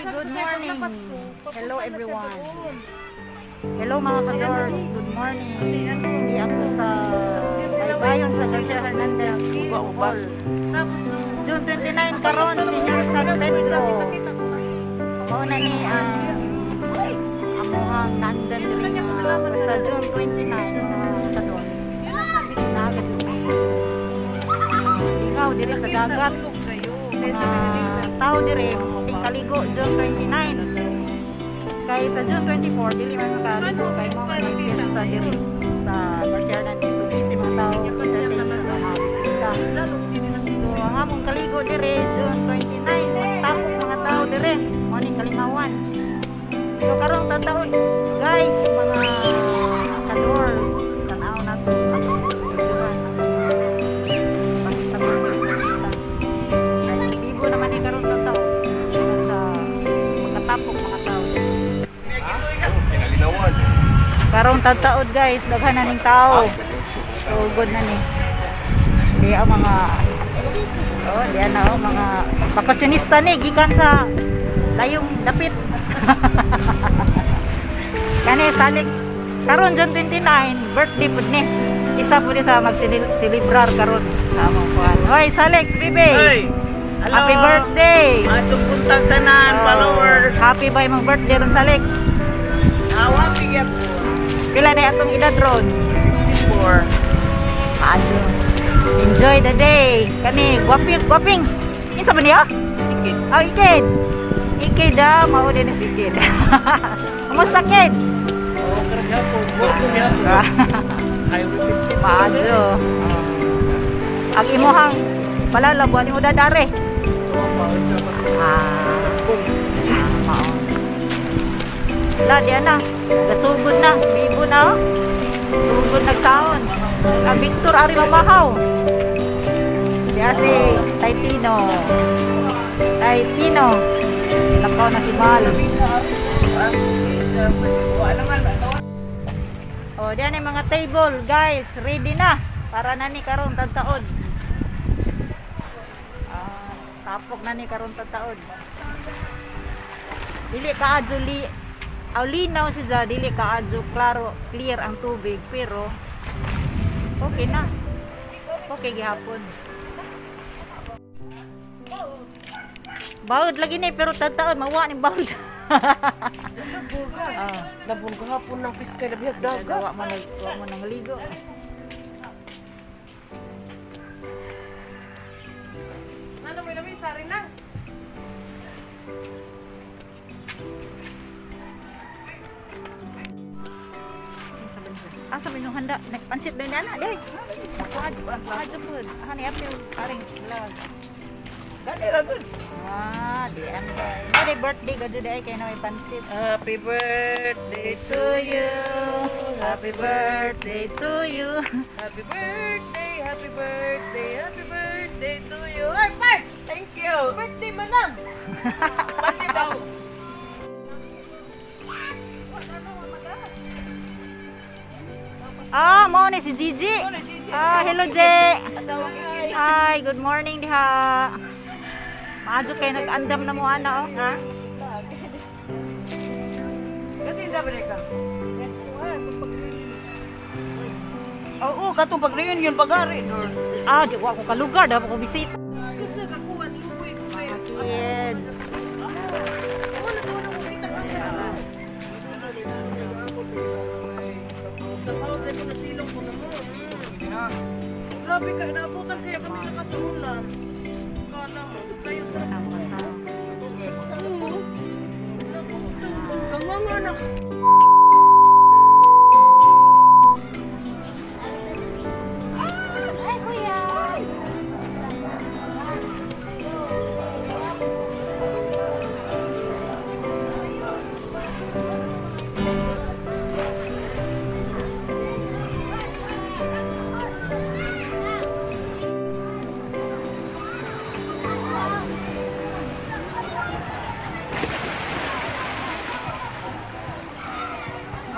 good morning. Hello everyone. Hello mga ka-doors, good morning. Hindi ako sa Baybayon sa Garcia Hernandez, Bohol. June 29 karon, Senior San Pedro. Mauna ni amuhang nandan rin basta June 29 mga ka-doors. Nagat lingaw diri sa dagat. Tao dire kaligo June 29. Kay sa June 24 dili man makaligo kay mo nga fiesta diri sa Garcia Hernandez. So busy mga tao entertain sa mga bisita. So ang among kaligo dire June 29 magtapok mga tao dire mo ning kalingawan. So karong tataon guys mga ka-doors tanaw nato ang videoan. Libo naman ni karong tataon sa magkatapok mga tao. Karong tataod guys, daghan na ning tao. So good na ni. Di ang mga diyan na mga bakasyonista ni gikan sa layong dapit. Kani Alex karon June 29 birthday pud ni. Isa pud sa magsilibrar karon sa among kuan. Hoy Alex, bibi. Hey. Hello. Happy birthday. Atong buntag tanan followers. Happy ba imong birthday ron Alex? Awa bigyan po. Pila na atong edad ron? 4. Ayo. Enjoy the day. Kani guwaping. Kinsa ba niya? Ikit. Oh, Ikid. Ikid da, mao din si Ikid. Kumusta Kid? Oh, karga po. Welcome ya. Ay, repeat. Maayo. Ang imuhang palalabuan mo dadare. Mao. La diyan na. Gasugod na. Bibo na. Oh. Sugod nagsaon. Ang Victor Ari Mamahaw. Siya si Taitino. Lakaw na si Mal. O, diyan yung mga table. Guys, ready na. Para na ni karon tagtaod. Tapok na ni karon tagtaod. Dili ka adjuli. Linaw siya, dili kaadyo klaro, clear ang tubig, pero okay na. Okay gihapon. Bawod lagi ni pero tataon mawa ni bawod. Labong gahapon ng piskay na bihag dagat. Gawa mo nang ligo. Ano may lamin sari na? Sabi nung handa, nagpansit na nana, day. Paadyo po. Hani, apil, paring, lag. Dali ra good. Di anda. Happy birthday, gado day, kaya na may pansit. Happy birthday to you. Happy birthday to you. Happy birthday, happy birthday, happy birthday to you. Ay, Park! Thank you. Birthday manang. Pati daw. Mo ni si Gigi. Hello, Je. Hi, good morning diha. Maadyo kay nag-andam na mo ana, oh. Ha? Gati sa ka. Oo, katong pag-reunion pag-ari. Di ko ako kalugar, dapat ko bisita. Gusto ka kuha luboy ko kayo. Kids. Grabe ka, naabutan kaya kami sa kasulan. Kala mo, tayo sa Ganganga na. Ay, kuya!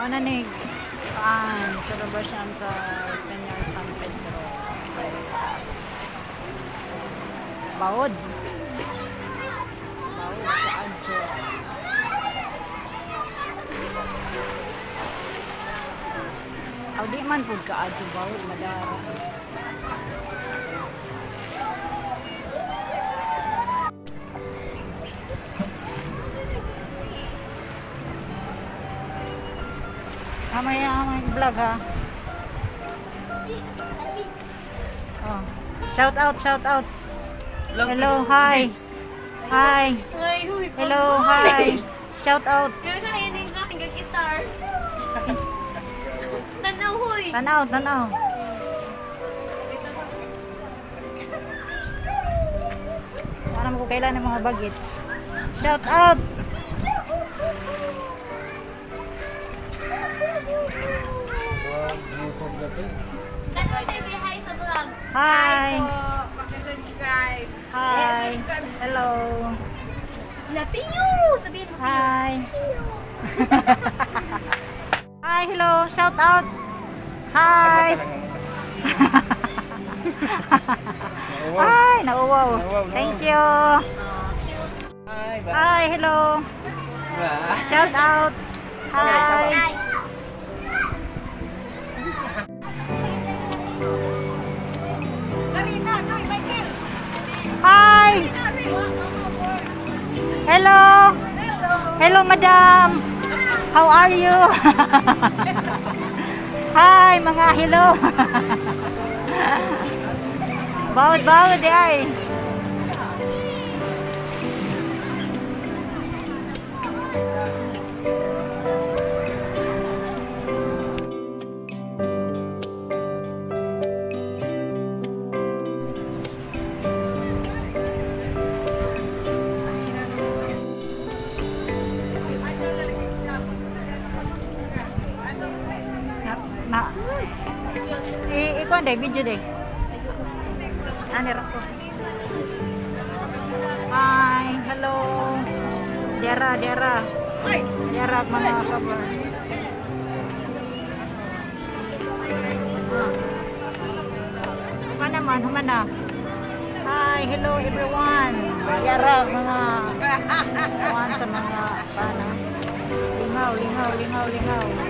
Ano ni? Celebration sa Senior San Pedro. Baod. Baod sa Adjo. Man pud ka adyo bawod madara. Amay vlog ha. Oh. Shout out, shout out. Hello, hi. Hi. Ay, huy. Hello, hi. Shout out. Pero kaya din ko aking gitar. Tanaw, huy. Tanaw, tanaw. Para mo ko kailan ng mga bagit. Shout out. Tanaw, say hi sa vlog. Hi. Subscribe. Hi. Hello. Lapinyo! Sabihin mo kayo. Hi. Hi, hello. Shout out. Hi. Hi, nauwaw. Thank you. Hi, hello. Shout out. Hi. Hi. Hi. Hello. Hello, madam. How are you? Hi, mga hello. Bawad ay. Na. Ikaw deh, video deh. Ani ko. Hi, hello. Dera. Dera mga kabar. Mana? Hi, hello everyone. Dera mga kawan sa mga pana. Lingaw.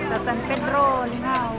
Sa San Pedro, lingaw.